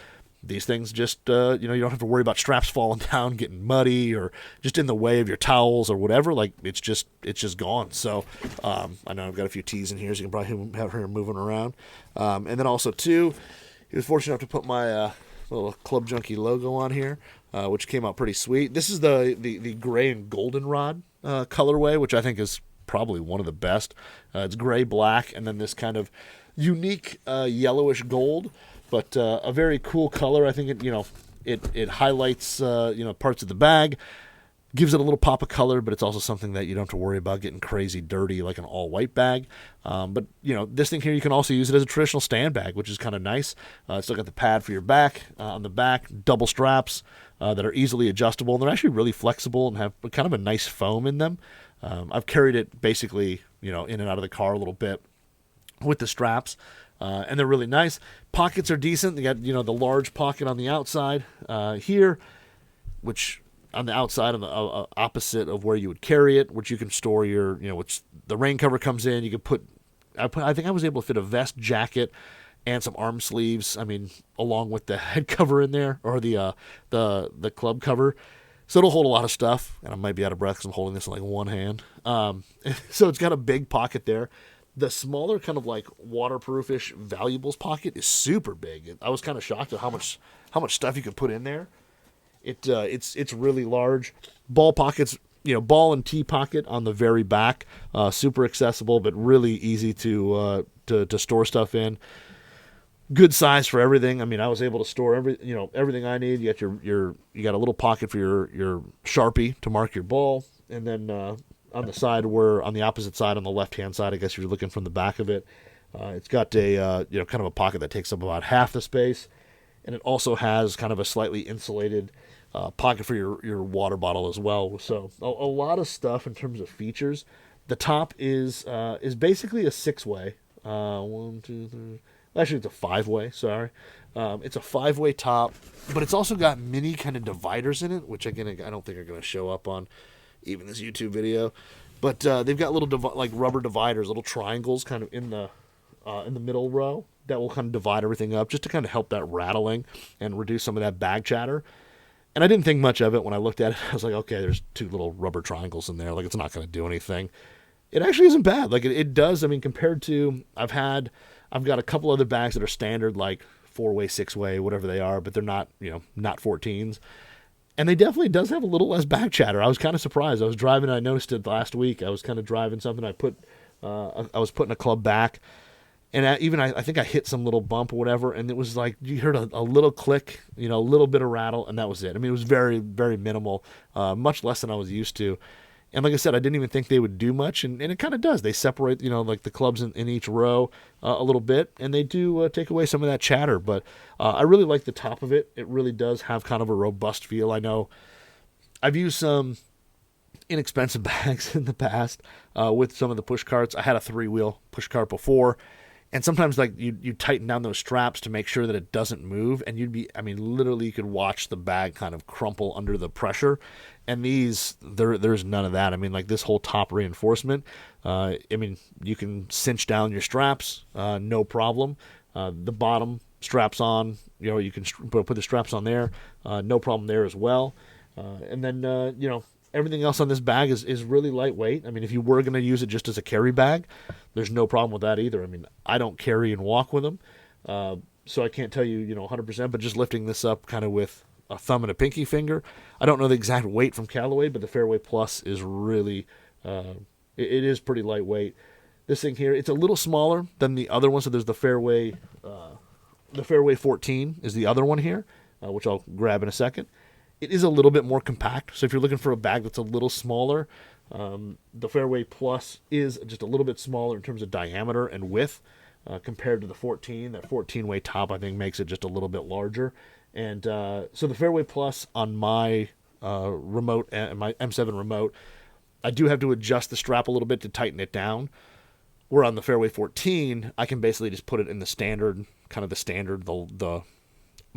These things just, you don't have to worry about straps falling down, getting muddy, or just in the way of your towels or whatever. It's just gone. So I know I've got a few T's in here, so you can probably have her moving around. And then also, too, he was fortunate enough to put my little Club Junkie logo on here, which came out pretty sweet. This is the gray and goldenrod colorway, which I think is probably one of the best. It's gray, black, and then this kind of unique yellowish gold. But a very cool color. I think it highlights parts of the bag, gives it a little pop of color, but it's also something that you don't have to worry about getting crazy dirty like an all white bag. But this thing here, you can also use it as a traditional stand bag, which is kind of nice. It's still got the pad for your back on the back, double straps that are easily adjustable, and they're actually really flexible and have kind of a nice foam in them. I've carried it basically in and out of the car a little bit with the straps. And they're really nice. Pockets are decent. They got, the large pocket on the outside here, which on the outside on the opposite of where you would carry it, which you can store your, which the rain cover comes in. You can put, I think I was able to fit a vest, jacket, and some arm sleeves. Along with the head cover in there, or the club cover. So it'll hold a lot of stuff. And I might be out of breath because I'm holding this in one hand. So it's got a big pocket there. The smaller kind of waterproofish valuables pocket is super big. I was kind of shocked at how much stuff you could put in there. It's really large. Ball pockets, ball and tee pocket on the very back, super accessible but really easy to store stuff in. Good size for everything. I was able to store everything I need. You got you got a little pocket for your Sharpie to mark your ball, and then on the side on the opposite side, on the left-hand side, I guess you're looking from the back of it, it's got a kind of a pocket that takes up about half the space, and it also has kind of a slightly insulated pocket for your water bottle as well. So a lot of stuff in terms of features. The top is basically a 6-way. 1, 2, 3. Actually, it's a 5-way. Sorry, it's a 5-way top, but it's also got mini kind of dividers in it, which again I don't think are going to show up on even this YouTube video, but they've got little rubber dividers, little triangles kind of in the middle row that will kind of divide everything up just to kind of help that rattling and reduce some of that bag chatter. And I didn't think much of it when I looked at it. I was like, okay, there's 2 little rubber triangles in there. It's not going to do anything. It actually isn't bad. It does. Compared to I've got a couple other bags that are standard 4-way, 6-way, whatever they are, but they're not not 14s. And they definitely does have a little less back chatter. I was kind of surprised. I was driving, and I noticed it last week. I was kind of driving something. I put I was putting a club back, and I think I hit some little bump or whatever, and it was like you heard a little click, a little bit of rattle, and that was it. I mean, it was very, very minimal, much less than I was used to. And like I said, I didn't even think they would do much, and it kind of does. They separate, like the clubs in each row a little bit, and they do take away some of that chatter. But I really like the top of it. It really does have kind of a robust feel. I know I've used some inexpensive bags in the past with some of the push carts. I had a 3-wheel push cart before, and sometimes like you tighten down those straps to make sure that it doesn't move, and literally you could watch the bag kind of crumple under the pressure. And these, there's none of that. I mean, like this whole top reinforcement, you can cinch down your straps, no problem. The bottom straps on, you can put the straps on there, no problem there as well. And then, everything else on this bag is really lightweight. I mean, if you were going to use it just as a carry bag, there's no problem with that either. I mean, I don't carry and walk with them, so I can't tell you, 100%, but just lifting this up kind of with a thumb and a pinky finger. I don't know the exact weight from Callaway, but the Fairway Plus is really, it is pretty lightweight. This thing here, it's a little smaller than the other one, so there's the Fairway 14 is the other one here, which I'll grab in a second. It is a little bit more compact, so if you're looking for a bag that's a little smaller, the Fairway Plus is just a little bit smaller in terms of diameter and width compared to the 14. That 14-way top, I think, makes it just a little bit larger. And so the Fairway Plus on my remote, my M7 remote, I do have to adjust the strap a little bit to tighten it down. Where on the Fairway 14, I can basically just put it in the standard, the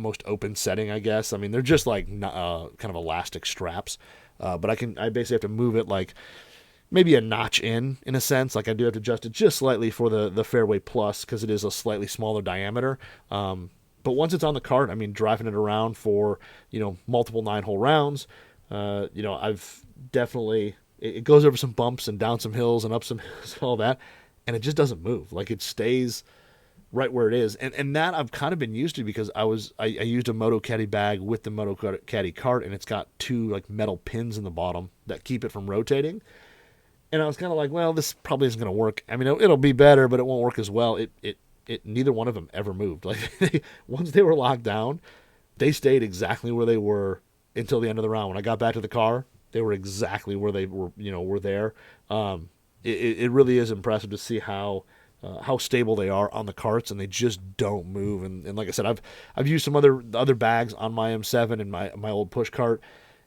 most open setting, I guess. I mean, they're just like kind of elastic straps, but I basically have to move it like maybe a notch in a sense. Like I do have to adjust it just slightly for the Fairway Plus because it is a slightly smaller diameter. But once it's on the cart, I mean, driving it around for, multiple 9-hole rounds, I've definitely, it goes over some bumps and down some hills and up some hills, all that, and it just doesn't move. Like it stays right where it is. And that I've kind of been used to because I used a Moto Caddy bag with the Moto Caddy cart, and it's got 2 like metal pins in the bottom that keep it from rotating. And I was kind of like, well, this probably isn't going to work. I mean, it'll be better, but it won't work as well. Neither one of them ever moved. Like once they were locked down, they stayed exactly where they were until the end of the round. When I got back to the car, they were exactly where they were, were there. It really is impressive to see how stable they are on the carts, and they just don't move. And like I said, I've used some other bags on my M7 and my old push cart,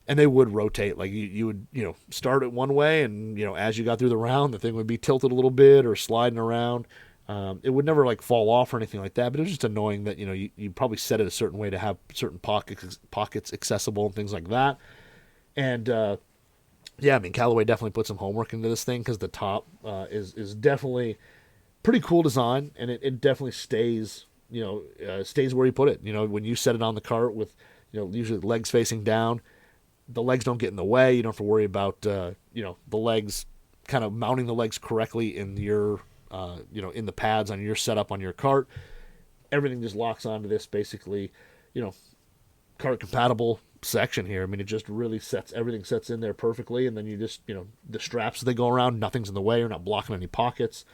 and they would rotate. Like you would, start it one way, and as you got through the round, the thing would be tilted a little bit or sliding around. It would never like fall off or anything like that, but it was just annoying that you probably set it a certain way to have certain pockets accessible and things like that. And yeah, I mean, Callaway definitely put some homework into this thing because the top is definitely pretty cool design, and it definitely stays stays where you put it. When you set it on the cart with usually the legs facing down, the legs don't get in the way. You don't have to worry about the legs kind of mounting the legs correctly in your in the pads on your setup on your cart. Everything just locks onto this basically, cart compatible section here. I mean, it just really everything sets in there perfectly, and then you just, the straps they go around, nothing's in the way, you're not blocking any pockets.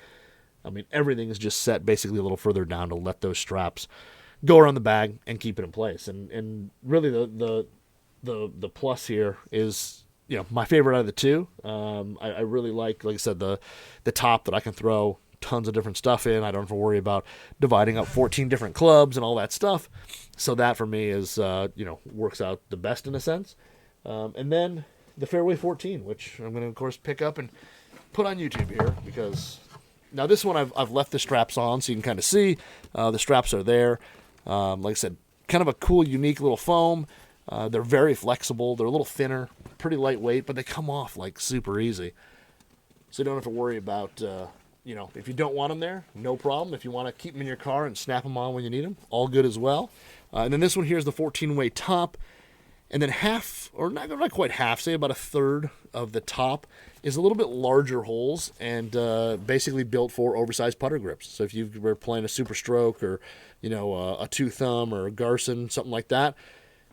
I mean, everything is just set basically a little further down to let those straps go around the bag and keep it in place. And really the plus here is, my favorite out of the two. I really like I said, the top that I can throw tons of different stuff in. I don't have to worry about dividing up 14 different clubs and all that stuff. So that for me is, works out the best in a sense. And then the Fairway 14, which I'm going to, of course, pick up and put on YouTube here because now this one I've left the straps on so you can kind of see. The straps are there. Like I said, kind of a cool, unique little foam. They're very flexible. They're a little thinner, pretty lightweight, but they come off like super easy. So you don't have to worry about, if you don't want them there, no problem. If you want to keep them in your car and snap them on when you need them, all good as well. And then this one here is the 14-way top. And then half, or not quite half, say about a third of the top is a little bit larger holes and basically built for oversized putter grips. So if you were playing a Super Stroke or, a two thumb or a Garson, something like that,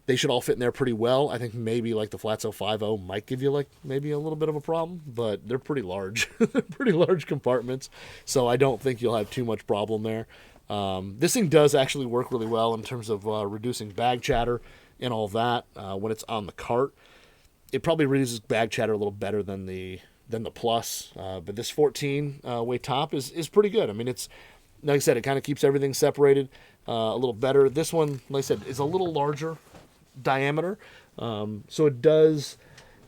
They should all fit in there pretty well. I think maybe like the Flatso 50 might give you like maybe a little bit of a problem, but they're pretty large. They're pretty large compartments, so I don't think you'll have too much problem there. This thing does actually work really well in terms of reducing bag chatter and all that when it's on the cart. It probably reduces bag chatter a little better than the Plus, but this 14 weight top is pretty good. I mean, it's like I said, it kind of keeps everything separated a little better. This one, like I said, is a little larger diameter, so it does,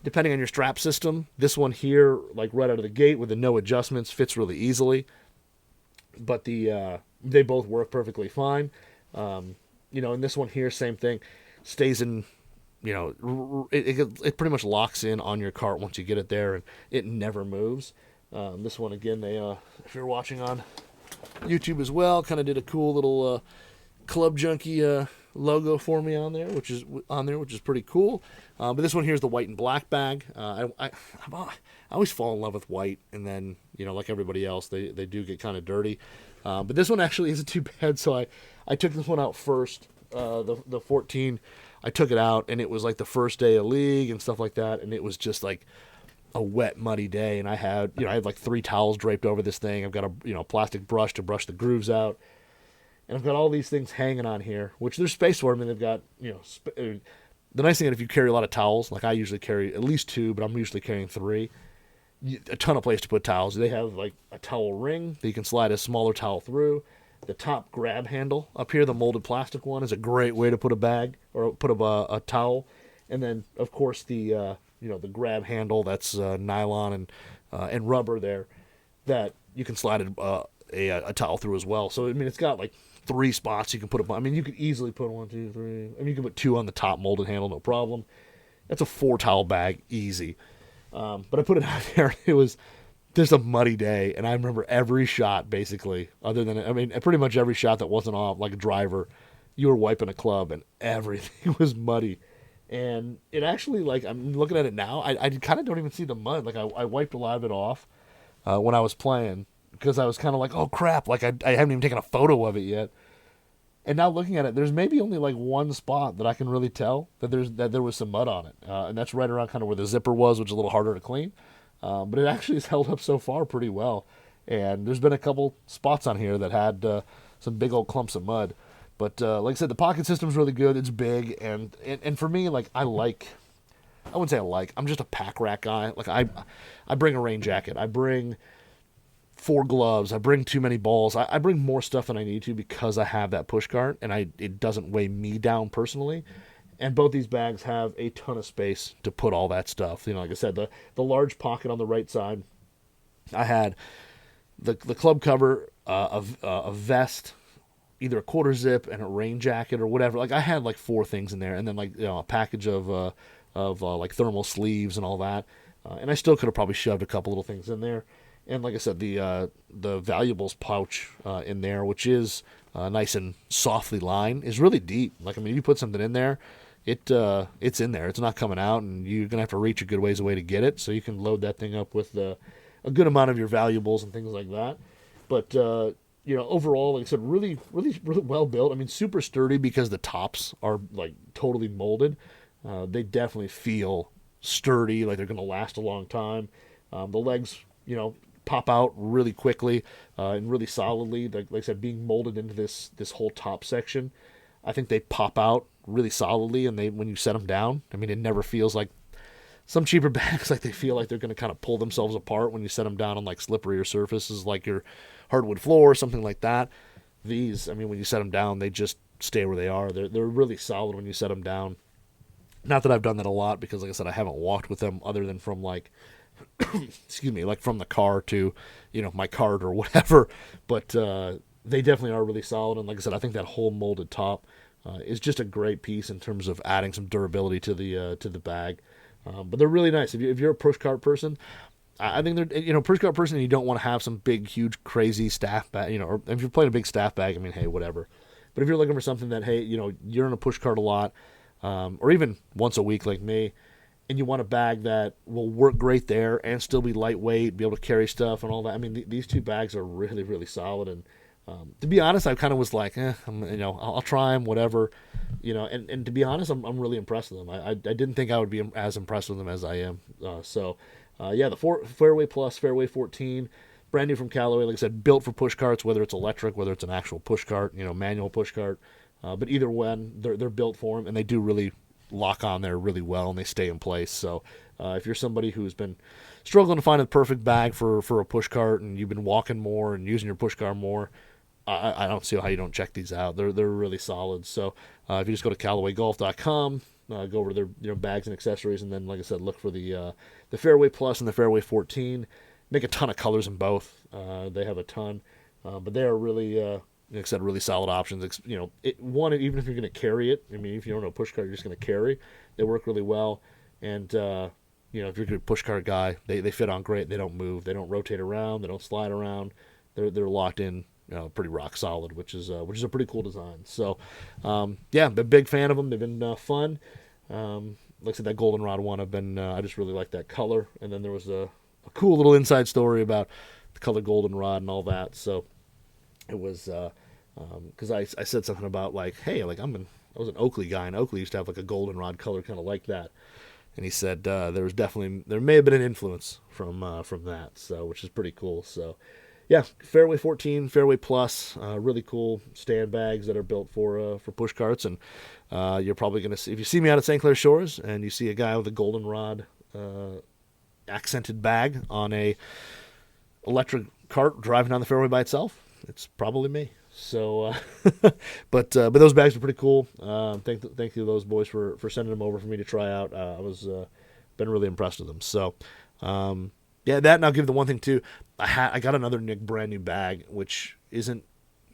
depending on your strap system, this one here, like right out of the gate with the no adjustments, fits really easily. But they both work perfectly fine. And this one here, same thing, stays in. It pretty much locks in on your cart once you get it there, and it never moves. This one again, they if you're watching on YouTube as well, kind of did a cool little Club Junkie logo for me on there, which is pretty cool. But this one here is the white and black bag. I always fall in love with white, and then like everybody else, they do get kind of dirty. But this one actually isn't too bad. So I took this one out first. The 14, I took it out, and it was like the first day of league and stuff like that, and it was just like a wet, muddy day. And I had like 3 towels draped over this thing. I've got a plastic brush to brush the grooves out. And I've got all these things hanging on here, which there's space for them, and they've got, the nice thing is if you carry a lot of towels, like I usually carry at least 2, but I'm usually carrying 3, a ton of place to put towels. They have like a towel ring that you can slide a smaller towel through. The top grab handle up here, the molded plastic one, is a great way to put a bag or put a towel. And then, of course, the grab handle that's nylon and rubber there that you can slide a towel through as well. So, I mean, it's got like 3 spots you can put it on. I mean, you could easily put 1, 2, 3. I mean, you can put 2 on the top molded handle, no problem. That's a 4 towel bag, easy. But I put it out there. It was just a muddy day, and I remember every shot basically, pretty much every shot that wasn't off, like a driver, you were wiping a club, and everything was muddy. And it actually, like, I'm looking at it now, I kind of don't even see the mud. Like, I wiped a lot of it off when I was playing, because I was kind of like, oh crap, like I haven't even taken a photo of it yet. And now looking at it, there's maybe only like 1 spot that I can really tell that there was some mud on it, and that's right around kind of where the zipper was, which is a little harder to clean. But it actually has held up so far pretty well. And there's been a couple spots on here that had some big old clumps of mud. But like I said, the pocket system's really good. It's big, and for me, like I wouldn't say I'm just a pack rack guy. Like I bring a rain jacket. I bring 4 gloves. I bring too many balls. I bring more stuff than I need to because I have that push cart, and it doesn't weigh me down personally. And both these bags have a ton of space to put all that stuff. Like I said, the large pocket on the right side, I had the club cover, a vest, either a quarter zip and a rain jacket or whatever. Like I had like 4 things in there, and then like a package of like thermal sleeves and all that. And I still could have probably shoved a couple little things in there. And like I said, the valuables pouch in there, which is nice and softly lined, is really deep. Like, I mean, if you put something in there, it's in there. It's not coming out, and you're gonna have to reach a good ways away to get it. So you can load that thing up with a good amount of your valuables and things like that. But overall, like I said, really, really, really well built. I mean, super sturdy because the tops are like totally molded. They definitely feel sturdy, like they're gonna last a long time. The legs, pop out really quickly and really solidly. Like I said, being molded into this whole top section, I think they pop out really solidly, and when you set them down, I mean, it never feels like some cheaper bags, like they feel like they're going to kind of pull themselves apart when you set them down on like slipperier surfaces like your hardwood floor or something like that. These, I mean, when you set them down, they just stay where they are. They're really solid when you set them down. Not that I've done that a lot, because like I said, I haven't walked with them other than from like excuse me, like from the car to my cart or whatever. But they definitely are really solid, and like I said, I think that whole molded top is just a great piece in terms of adding some durability to the bag. But they're really nice. If you're a push cart person, I think they're push cart person, and you don't want to have some big, huge, crazy staff bag. Or if you're playing a big staff bag, I mean, hey, whatever. But if you're looking for something that, hey, you're in a push cart a lot, or even once a week like me, and you want a bag that will work great there and still be lightweight, be able to carry stuff and all that. I mean, these 2 bags are really, really solid. And to be honest, I kind of was like, I'll try them, whatever. and to be honest, I'm really impressed with them. I didn't think I would be as impressed with them as I am. The Fairway Plus, Fairway 14, brand new from Callaway. Like I said, built for push carts, whether it's electric, whether it's an actual push cart, manual push cart. But either one, they're built for them, and they do really lock on there really well, and they stay in place. So if you're somebody who's been struggling to find a perfect bag for a push cart, and you've been walking more and using your push cart more, I don't see how you don't check these out. They're really solid. So if you just go to CallawayGolf.com, go over to their bags and accessories, and then, like I said, look for the Fairway Plus and the Fairway 14. Make a ton of colors in both. They have a ton, but they are really, like I said, really solid options. Even if you're going to carry it, I mean, if you don't know push cart, you're just going to carry. They work really well, and if you're a good push cart guy, they fit on great. They don't move. They don't rotate around. They don't slide around. They're locked in. Pretty rock solid, which is a pretty cool design. So, I'm a big fan of them. They've been fun. Like I said, that goldenrod one, I just really like that color. And then there was a cool little inside story about the color goldenrod and all that. So it was because I said something about like, hey, like I was an Oakley guy, and Oakley used to have like a goldenrod color kind of like that. And he said there may have been an influence from that, so which is pretty cool. So. Yeah, Fairway 14, Fairway Plus, really cool stand bags that are built for push carts, and you're probably going to see, if you see me out at St. Clair Shores and you see a guy with a goldenrod accented bag on a electric cart driving down the fairway by itself, it's probably me. So, but those bags are pretty cool. Thank you to those boys for sending them over for me to try out. I was been really impressed with them. So. That, and I'll give the one thing too. I got another brand new bag, which isn't,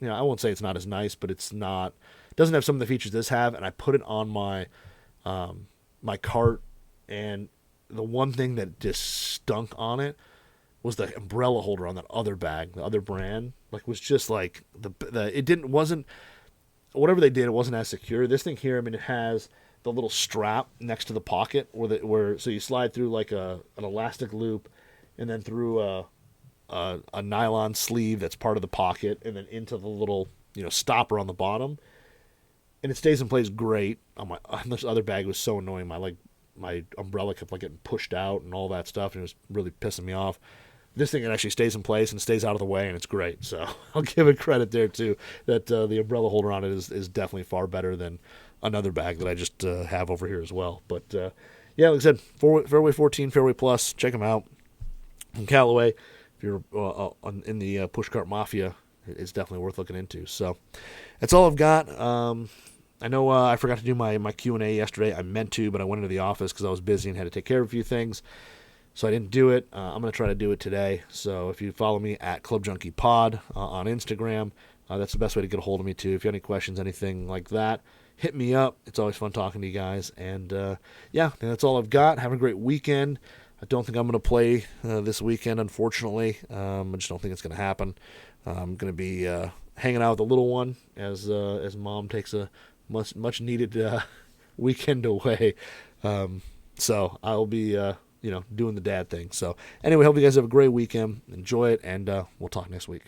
I won't say it's not as nice, but doesn't have some of the features this have, and I put it on my my cart, and the one thing that just stunk on it was the umbrella holder on that other bag, the other brand. Like, was just like wasn't whatever they did, it wasn't as secure. This thing here, I mean, it has the little strap next to the pocket so you slide through like an elastic loop, and then through a nylon sleeve that's part of the pocket, and then into the little stopper on the bottom, and it stays in place great. This other bag was so annoying. My umbrella kept like getting pushed out and all that stuff, and it was really pissing me off. This thing, it actually stays in place and stays out of the way, and it's great. So I'll give it credit there too. That the umbrella holder on it is definitely far better than another bag that I just have over here as well. But like I said, Fairway 14, Fairway Plus, check them out. From Callaway, if you're in the pushcart mafia, it's definitely worth looking into. So that's all I've got. I know I forgot to do my Q&A yesterday. I meant to, but I went into the office because I was busy and had to take care of a few things, so I didn't do it. I'm going to try to do it today. So if you follow me at Club Junkie Pod on Instagram, that's the best way to get a hold of me too. If you have any questions, anything like that, hit me up. It's always fun talking to you guys. And that's all I've got. Have a great weekend. I don't think I'm going to play this weekend, unfortunately. I just don't think it's going to happen. I'm going to be hanging out with the little one as Mom takes a much needed weekend away. So I'll be doing the dad thing. So anyway, hope you guys have a great weekend. Enjoy it, and we'll talk next week.